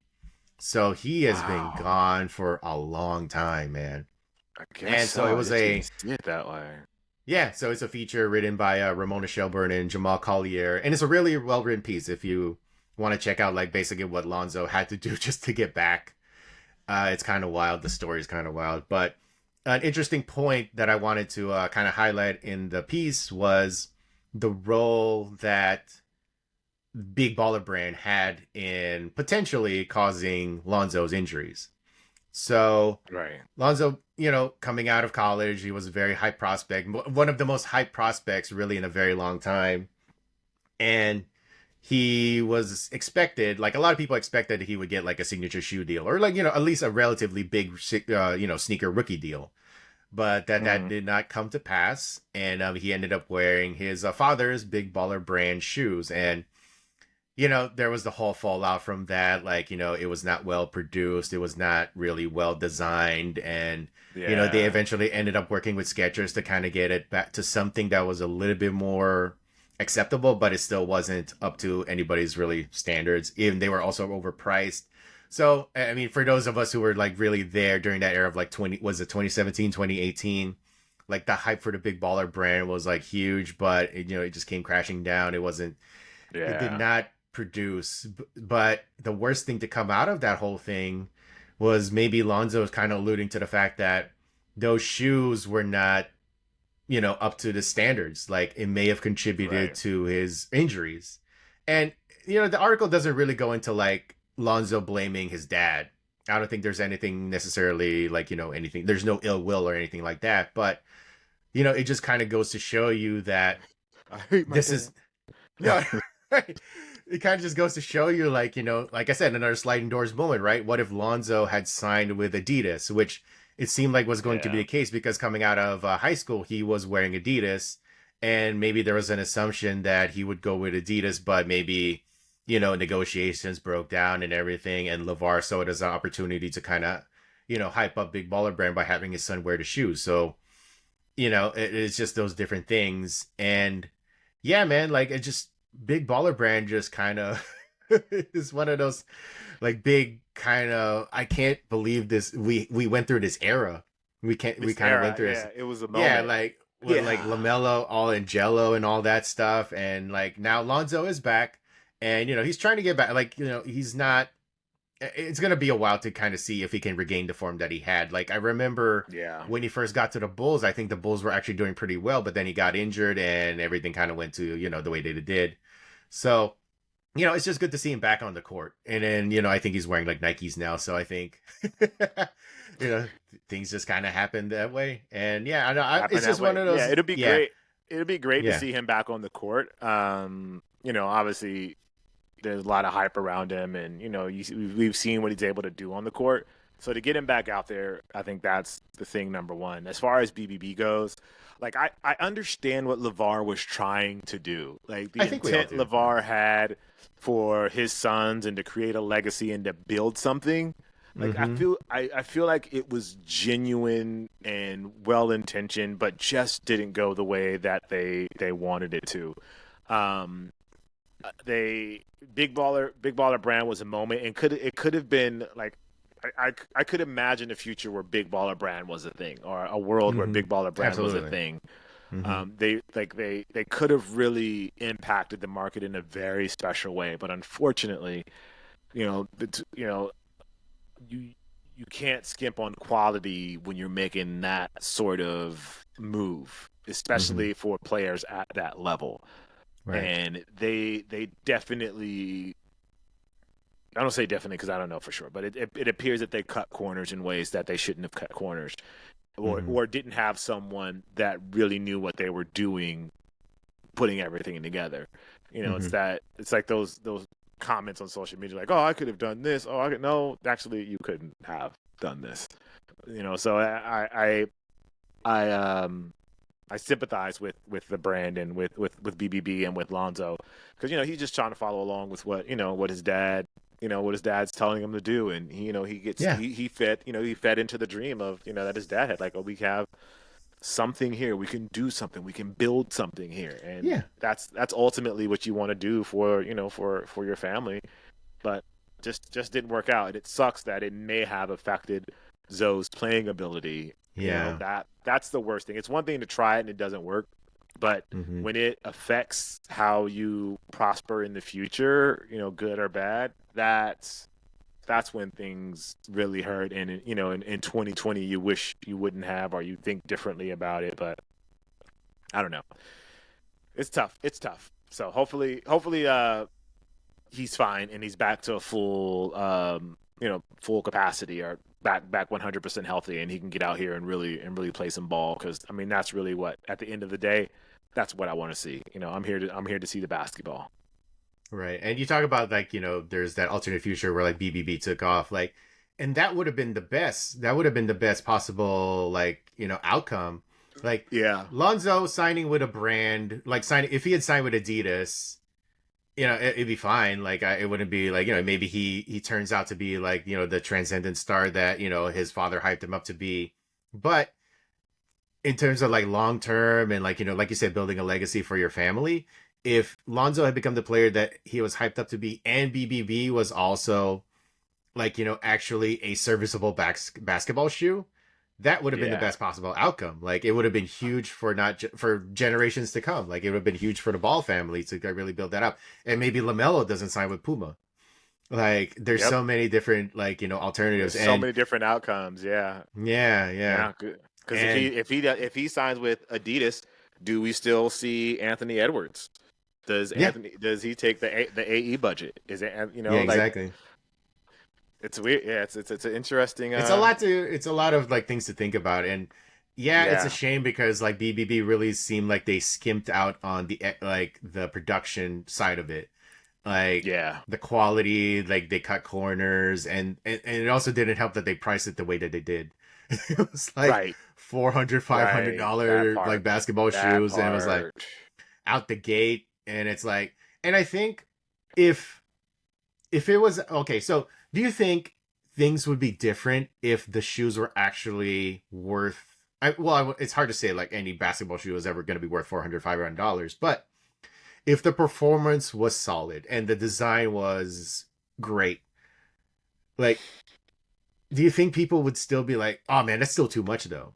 So he has been gone for a long time, man. I guess and so. It was see it that way. Yeah, so it's a feature written by Ramona Shelburne and Jamal Collier, and it's a really well-written piece if you want to check out like basically what Lonzo had to do just to get back. It's kind of wild. The story's kind of wild, but an interesting point that I wanted to kind of highlight in the piece was the role that Big Baller Brand had in potentially causing Lonzo's injuries. So right. Lonzo, coming out of college, he was a very high prospect, one of the most hyped prospects really in a very long time. And he was expected, like a lot of people expected he would get like a signature shoe deal or like, at least a relatively big, sneaker rookie deal. But that did not come to pass. And he ended up wearing his father's Big Baller Brand shoes. And there was the whole fallout from that. Like, it was not well produced. It was not really well designed. And, they Yeah. eventually ended up working with Skechers to kind of get it back to something that was a little bit more acceptable, but it still wasn't up to anybody's really standards. Even they were also overpriced. So, I mean, for those of us who were like really there during that era of like 2017, 2018, like the hype for the Big Baller brand was like huge, but it just came crashing down. It did Yeah. not produce. But the worst thing to come out of that whole thing was maybe Lonzo was kind of alluding to the fact that those shoes were not, up to the standards. Like it may have contributed Right. to his injuries. And, the article doesn't really go into like Lonzo blaming his dad. I don't think there's anything necessarily like, anything, there's no ill will or anything like that. But, it just kind of goes to show you that I hate my this dad. is, yeah, it kind of just goes to show you, like, like I said, another sliding doors moment, right? What if Lonzo had signed with Adidas, which it seemed like was going to be Yeah. the case because coming out of high school, he was wearing Adidas. And maybe there was an assumption that he would go with Adidas, but maybe, negotiations broke down and everything. And LeVar saw it as an opportunity to kind of, hype up Big Baller Brand by having his son wear the shoes. So, it's just those different things. And yeah, man, like it just, Big Baller Brand just kind of is one of those like big kind of, I can't believe this. We went through this era. We This kind of went era, through this. yeah, it was a Yeah, moment. like with like Yeah. LaMelo all in Jello and all that stuff, and like now Lonzo is back, and he's trying to get back. Like he's not. It's gonna be a while to kind of see if he can regain the form that he had. Like I remember Yeah. when he first got to the Bulls, I think the Bulls were actually doing pretty well, but then he got injured and everything kind of went to the way they did. So it's just good to see him back on the court. And then I think he's wearing like Nikes now, so I think you know things just kind of happen that way. And yeah, I know Happen it's that just one way. of Yeah, those. it'll be Yeah, great. It'll be great to yeah, see him back on the court. Obviously there's a lot of hype around him, and we've seen what he's able to do on the court. So to get him back out there, I think that's the thing number one. As far as BBB goes, like I understand what LeVar was trying to do. Like the I think we all intent do. Yeah. LeVar had for his sons and to create a legacy and to build something. Like Mm-hmm. I feel like it was genuine and well intentioned, but just didn't go the way that they wanted it to. Um, they Big Baller Brand was a moment, and could have been like I could imagine a future where Big Baller Brand was a thing, or a world where Mm-hmm. Big Baller Brand was a Absolutely. thing. Mm-hmm. They could have really impacted the market in a very special way, but unfortunately, you know, you you can't skimp on quality when you're making that sort of move, Mm-hmm. especially for players at that level. Right. And they definitely, I don't say definitely because I don't know for sure, but it appears that they cut corners in ways that they shouldn't have cut corners, Mm-hmm. or didn't have someone that really knew what they were doing, putting everything together. Mm-hmm. It's like those comments on social media like, oh, I could have done this. Oh, I could no, actually, you couldn't have done this. So I sympathize with the brand and with BBB and with Lonzo because he's just trying to follow along with what his dad what his dad's telling him to do, and he gets Yeah. he fed into the dream of that his dad had, like, oh, we have something here, we can do something, we can build something here, and Yeah. that's ultimately what you want to do for for your family, but just didn't work out, and it sucks that it may have affected Zoe's playing ability. Yeah. That's the worst thing. It's one thing to try it and it doesn't work, but Mm-hmm. when it affects how you prosper in the future, good or bad, that's when things really hurt. And in 2020, you wish you wouldn't have, or you think differently about it. But I don't know. It's tough. It's tough. So hopefully, he's fine and he's back to a full capacity, or back 100% healthy, and he can get out here and really play some ball. Because I mean, that's really what, at the end of the day, that's what I want to see. I'm here to see the basketball. Right. And you talk about like, there's that alternate future where like BBB took off, like, and that would have been the best. That would have been the best possible, like, outcome. Like Yeah. Lonzo signing with a brand, like signing, if he had signed with Adidas, it'd be fine. Like it wouldn't be like, maybe he turns out to be like, the transcendent star that, his father hyped him up to be. But in terms of like long term and like, like you said, building a legacy for your family, if Lonzo had become the player that he was hyped up to be, and BBB was also like, actually a serviceable basketball shoe, that would have been the best possible outcome. Like it would have been huge for for generations to come. Like it would have been huge for the Ball family to really build that up. And maybe LaMelo doesn't sign with Puma. Like there's so many different like, alternatives. There's so many different outcomes. Yeah. Because if he signs with Adidas, do we still see Anthony Edwards? Does he take the AE budget? Is it exactly. It's weird. Yeah, it's an interesting. It's a lot of like things to think about, and it's a shame because like BBB really seemed like they skimped out on the production side of it, like the quality, like they cut corners, and it also didn't help that they priced it the way that they did. It was like $400-$500 like basketball shoes, and it was like out the gate, and it's like, and I think if it was okay, so. Do you think things would be different if the shoes were actually worth? It's hard to say like any basketball shoe is ever going to be worth $400-$500, but if the performance was solid and the design was great, like, do you think people would still be like, "Oh man, that's still too much though,"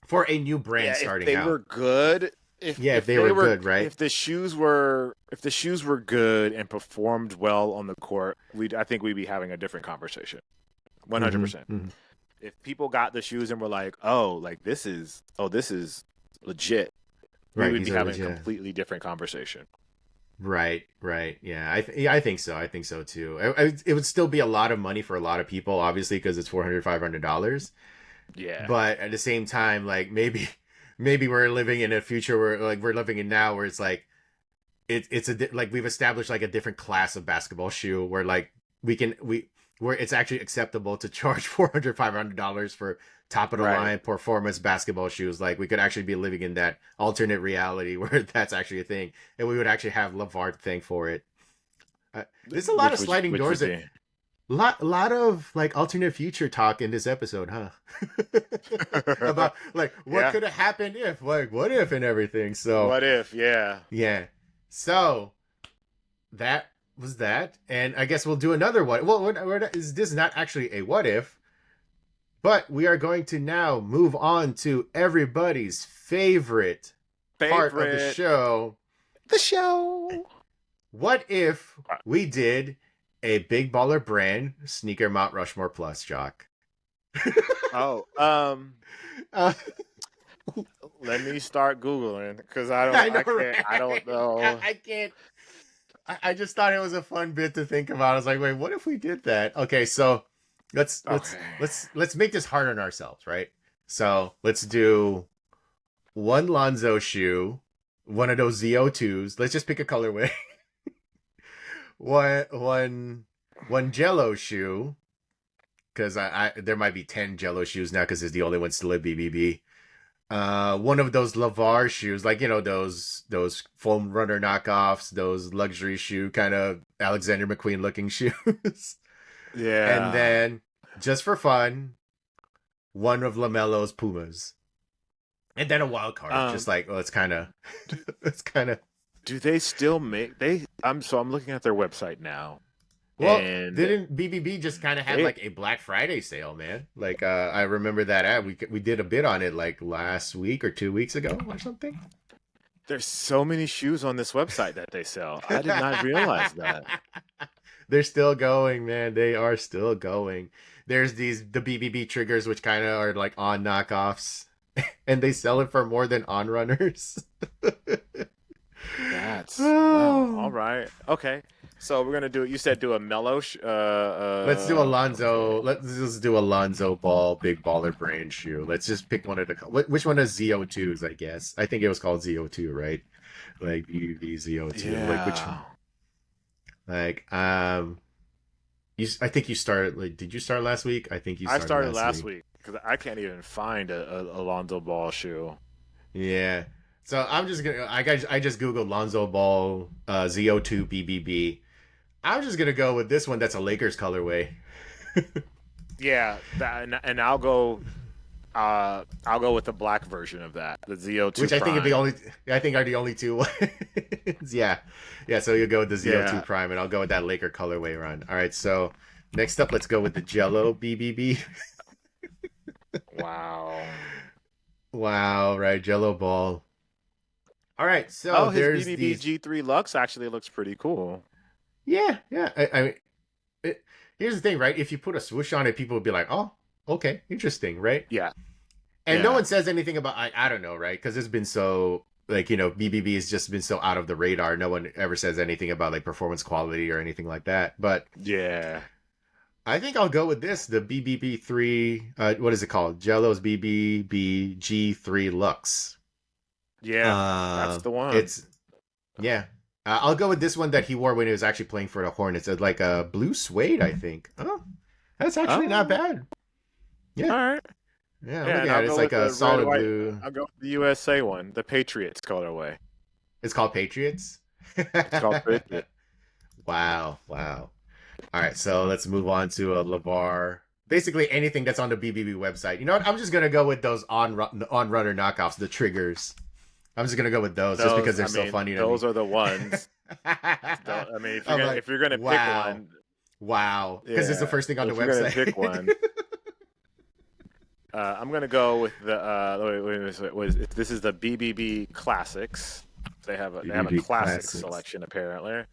for a new brand starting out? If they were good. If they were good, right? If the shoes were good and performed well on the court, I think we'd be having a different conversation. 100%. Mm-hmm. If people got the shoes and were like, this is legit, we would be having a completely different conversation. Right. Yeah, I think so. I think so too. It would still be a lot of money for a lot of people, obviously, because it's $400-$500. Yeah. But at the same time, like maybe we're living in a future where like we're living in now where it's like like we've established like a different class of basketball shoe where like where it's actually acceptable to charge $400-$500 for top of the line performance basketball shoes. Like we could actually be living in that alternate reality where that's actually a thing, and we would actually have LeVar to thank for it. There's a lot of sliding doors. Lot of like alternate future talk in this episode, huh? About like what could have happened if, like what if and everything. So what if, yeah. So that was that, and I guess we'll do another one. Well, this is not actually a what if, but we are going to now move on to everybody's favorite part of the show. The show. What if we did a Big Baller Brand Sneaker Mount Rushmore Plus, Jacques? Let me start Googling because I don't know. I can't. I just thought it was a fun bit to think about. I was like, wait, what if we did that? Okay, so let's make this hard on ourselves, right? So let's do one Lonzo shoe, one of those ZO2s. Let's just pick a colorway. One Jello shoe, because I there might be 10 Jello shoes now because it's the only one still at BBB. One of those LeVar shoes, like those foam runner knockoffs, those luxury shoe kind of Alexander McQueen looking shoes. Yeah. And then just for fun, one of LaMelo's Pumas, and then a wild card. Just like it's kind of. Do they still make I'm looking at their website now. Well, didn't BBB just kind of have like a Black Friday sale, man? Like I remember that ad. We did a bit on it like last week or 2 weeks ago or something. There's so many shoes on this website that they sell. I did not realize that. They're still going, man. They are still going. There's the BBB triggers, which kind of are like on knockoffs, and they sell it for more than on runners. That's all right. Okay, so we're gonna do. You said do a mellow. Let's do a Lonzo. Let's just do a Lonzo Ball Big Baller Brand shoe. Let's just pick one of the. Which one is ZO2s? I guess I think it was called ZO2, right? Like BBB ZO2. Yeah. Like which one? Like I think you started. Like, did you start last week? I think you. I started last week because I can't even find a Lonzo Ball shoe. Yeah. So I'm just gonna. I just googled Lonzo Ball Z02 BBB. I'm just gonna go with this one. That's a Lakers colorway. Yeah, and I'll go. I'll go with the black version of that, the Z02, which I Prime. think are the only two ones. Yeah. So you go with the Z02 Prime, and I'll go with that Laker colorway run. All right. So next up, let's go with the Jello BBB. Wow. Wow. Right, Jello Ball. All right. So his BBB G3 Lux actually looks pretty cool. Yeah. I mean, here's the thing, right? If you put a swoosh on it, people will be like, "Oh, okay, interesting," right? Yeah. And no one says anything about I don't know, right? Because it's been so BBB has just been so out of the radar. No one ever says anything about like performance quality or anything like that. But yeah, I think I'll go with this, the BBB 3. What is it called? Jello's BBB G3 Lux. Yeah, that's the one. I'll go with this one that he wore when he was actually playing for the Hornets. It's like a blue suede, I think. Oh, that's actually not bad. Yeah. All right. Yeah, I'm looking at it. It's like a solid blue. I'll go with the USA one, the Patriots colorway. It's called Patriots? It's called Patriots. Wow. All right, so let's move on to a LeVar. Basically anything that's on the BBB website. You know what? I'm just going to go with those on-runner knockoffs, the triggers. I'm just going to go with those just because they're so funny to me. Those are the ones. I mean, if you're going to pick one. Wow. Because it's the first thing on the website. Pick one. I'm gonna go with the. This is the BBB Classics. They have a classics selection apparently.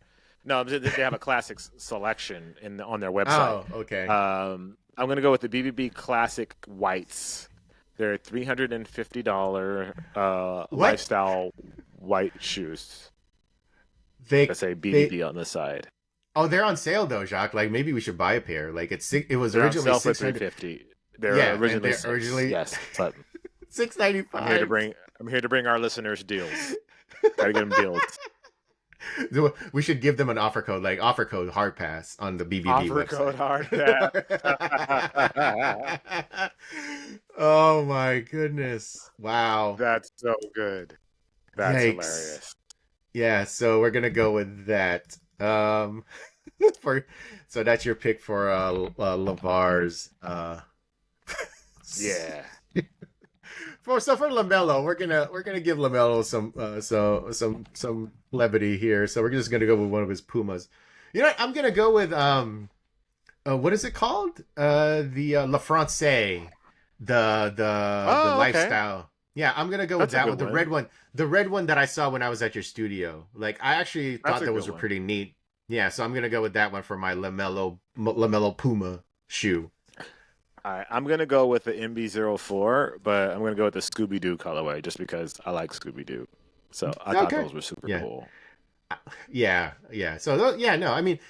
No, they have a classics selection on their website. Oh, okay. I'm gonna go with the BBB Classic Whites. They're $350 lifestyle white shoes. They say BBB on the side. Oh, they're on sale though, Jacques. Like maybe we should buy a pair. Like it was originally $650. They're originally yes, but $695. I'm here to bring our listeners deals. Gotta get them deals. We should give them an offer code, like offer code hard pass on the BBB website. Code hard pass. Oh my goodness! Wow, that's so good. That's hilarious. Yeah, so we're gonna go with that. So that's your pick for LeVar's. Yeah. For LaMelo, we're gonna give LaMelo some levity here. So we're just gonna go with one of his Pumas. You know what? I'm gonna go with what is it called? The La France, the lifestyle. Yeah, I'm gonna go with that one. The red one. The red one that I saw when I was at your studio. Like I actually thought those were pretty neat. Yeah, so I'm gonna go with that one for my LaMelo Puma shoe. All right, I'm going to go with the MB04, but I'm going to go with the Scooby-Doo colorway just because I like Scooby-Doo. So I thought those were super cool. Yeah. So, I mean,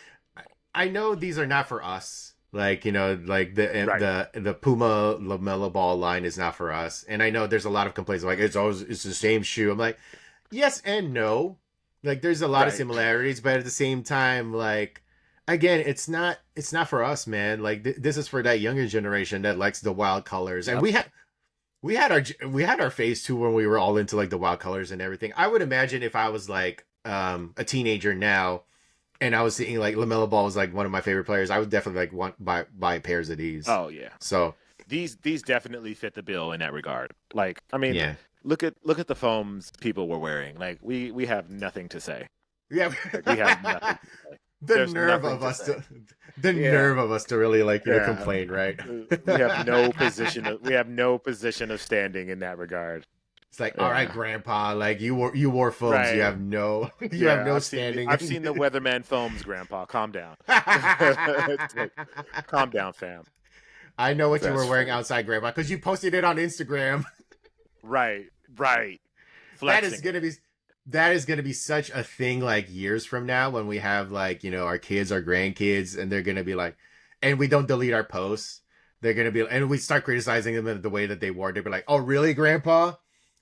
I know these are not for us. Like, the Puma LaMelo Ball line is not for us. And I know there's a lot of complaints like it's the same shoe. I'm like, yes and no. Like, there's a lot of similarities, but at the same time, like, again, it's not for us, man. Like this is for that younger generation that likes the wild colors. And we had our phase too when we were all into like the wild colors and everything. I would imagine if I was like a teenager now and I was seeing like LaMelo Ball was like one of my favorite players, I would definitely like buy pairs of these. Oh yeah. So these definitely fit the bill in that regard. Like, I mean, look at the foams people were wearing. Like we have nothing to say. Yeah. Like, we have nothing to say. The nerve of us to really like complain, right? We have no position of standing in that regard. It's like, all right, Grandpa, like you wore foams, right. You have no standing. I've seen the Weatherman foams, Grandpa. Calm down. Like, calm down, fam. I know what you were wearing outside, Grandpa, because you posted it on Instagram. Right. Flexing. That is gonna be such a thing like years from now when we have like, our kids, our grandkids, and they're gonna be like, and we don't delete our posts. They're gonna be, and we start criticizing them in the way that they wore. They'd be like, "Oh, really, Grandpa?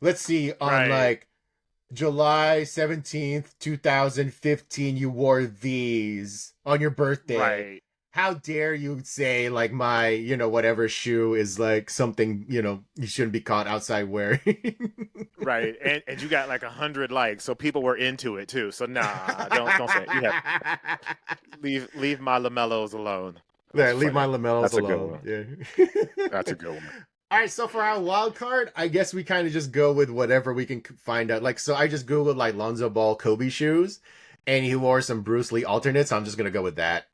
Let's see. On like July 17th, 2015, you wore these on your birthday. Right. how dare you say like my, whatever shoe is like something, you shouldn't be caught outside wearing. Right. And you got like 100 likes, so people were into it too. So nah, don't say it. You have leave my lamellos alone. Yeah, leave my lamellos alone. Yeah. That's a good one. All right, so for our wild card, I guess we kind of just go with whatever we can find out. Like, so I just Googled like Lonzo Ball Kobe shoes, and he wore some Bruce Lee alternates. So I'm just gonna go with that.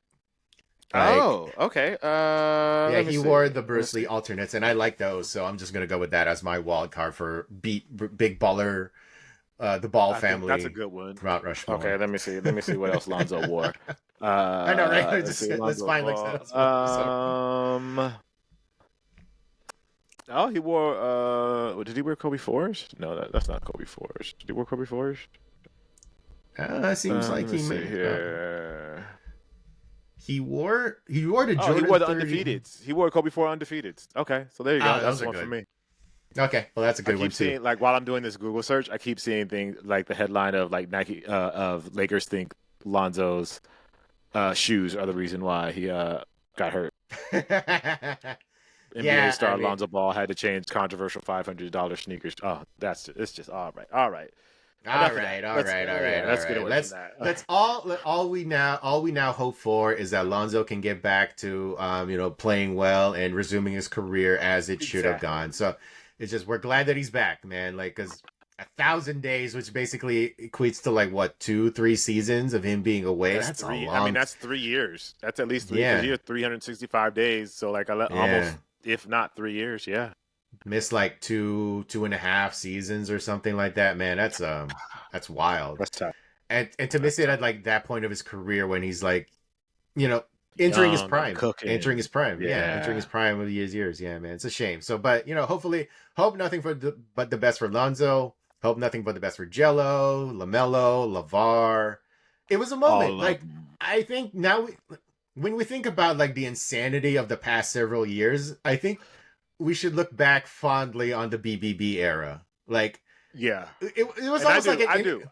Okay. Yeah, he wore the Bruce Lee alternates, and I like those, so I'm just gonna go with that as my wild card for big baller, the Ball family. That's a good one. Mount Rushmore. Okay, let me see what else Lonzo wore. I know, right? Let's find like Oh, he wore. Did he wear Kobe 4s? No, that's not Kobe 4s. Did he wear Kobe 4s? Seems like he may. Here. He wore the Jordan. He wore the undefeateds. He wore Kobe 4 undefeateds. Okay, so there you go. That's one for me. Okay, well that's a good one too. Seeing, like while I'm doing this Google search, I keep seeing things like the headline of like Nike of Lakers think Lonzo's shoes are the reason why he got hurt. NBA star Lonzo Ball had to change controversial $500 sneakers. Oh, it's just all right. All right. Let's get away from that. That's all we now hope for is that Lonzo can get back to playing well and resuming his career as it should have gone. So it's just we're glad that he's back, man. Like, because 1,000 days, which basically equates to like what 2-3 seasons of him being away. That's that's 3 years. That's at least 3 years, 365 days. So like almost, if not 3 years, yeah. Missed like 2.5 seasons or something like that, man. That's wild. That's tough. And to miss it at like that point of his career when he's like, entering his prime, entering his prime of his years. Yeah, man, it's a shame. So, but hopefully, hope nothing but the best for Lonzo. Hope nothing but the best for Jello, LaMelo, LeVar. It was a moment. I think now when we think about like the insanity of the past several years, I think we should look back fondly on the BBB era. Like, yeah, it was almost like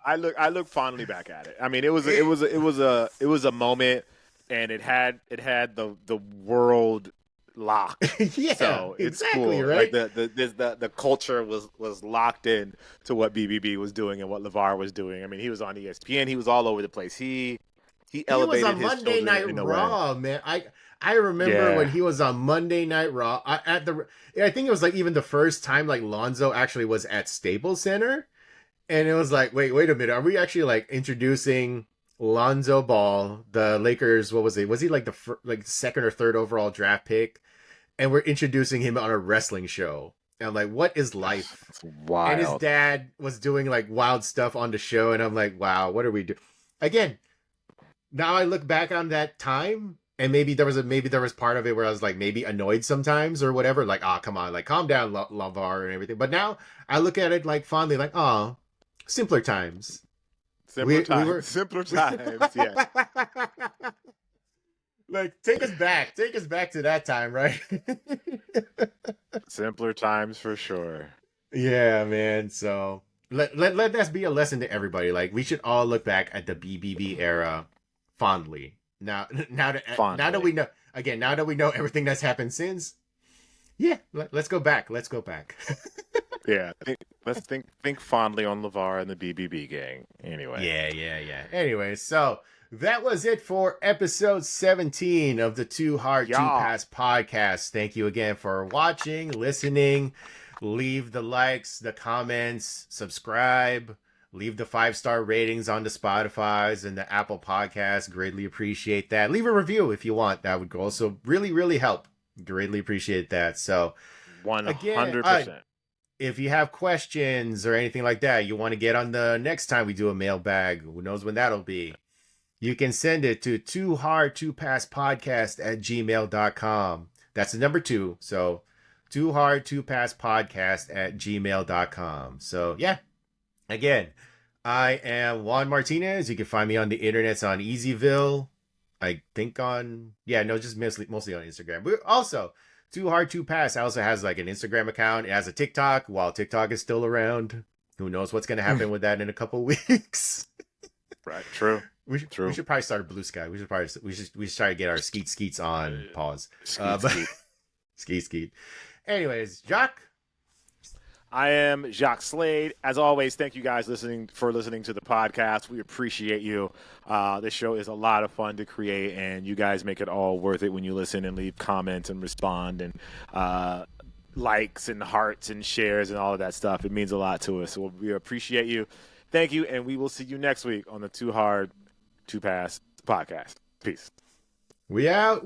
I look fondly back at it. I mean, it was a moment, and it had the world locked. Yeah, so it's exactly cool. Right. Like the culture was locked in to what BBB was doing and what LeVar was doing. I mean, he was on ESPN. He was all over the place. He elevated was on his Monday Night Raw, man. I remember when he was on Monday Night Raw I think it was like even the first time like Lonzo actually was at Staples Center, and it was like, wait a minute, are we actually like introducing Lonzo Ball, the Lakers? What was he? Was he like the second or third overall draft pick? And we're introducing him on a wrestling show. And I'm like, what is life? It's wild. And his dad was doing like wild stuff on the show, and I'm like, wow, what are we doing? Again, now I look back on that time. And maybe there was part of it where I was like maybe annoyed sometimes or whatever, like, come on, like calm down, LeVar and everything. But now I look at it like fondly, like, simpler times. Simpler times, yeah. Like take us back to that time, right? Simpler times for sure. Yeah, man. So let that be a lesson to everybody. Like we should all look back at the BBB era fondly. Now that we know everything that's happened since, let's go back. Yeah, let's think fondly on LeVar and the BBB gang. Anyway. Yeah. Anyway, so that was it for episode 17 of the Too Hard to Pass podcast. Thank you again for watching, listening. Leave the likes, the comments, subscribe. Leave the 5-star ratings on the Spotify's and the Apple Podcasts. Greatly appreciate that. Leave a review if you want. That would also really, really help. Greatly appreciate that. So, 100%. If you have questions or anything like that, you want to get on the next time we do a mailbag, who knows when that'll be, you can send it to toohardtopasspodcast@gmail.com. That's the number 2. So, toohardtopasspodcast@gmail.com. So, yeah. Again, I am Juan Martinez. You can find me on the internet on Easyville. I think just mostly on Instagram. But also, Too Hard to Pass also has like an Instagram account. It has a TikTok while TikTok is still around. Who knows what's going to happen with that in a couple weeks. Right. True. We should probably start a Blue Sky. We should try to get our skeets on pause. Skeet. Anyways, Jacques. I am Jacques Slade. As always, thank you guys for listening to the podcast. We appreciate you. This show is a lot of fun to create, and you guys make it all worth it when you listen and leave comments and respond and likes and hearts and shares and all of that stuff. It means a lot to us. So we appreciate you. Thank you, and we will see you next week on the Too Hard to Pass podcast. Peace. We out.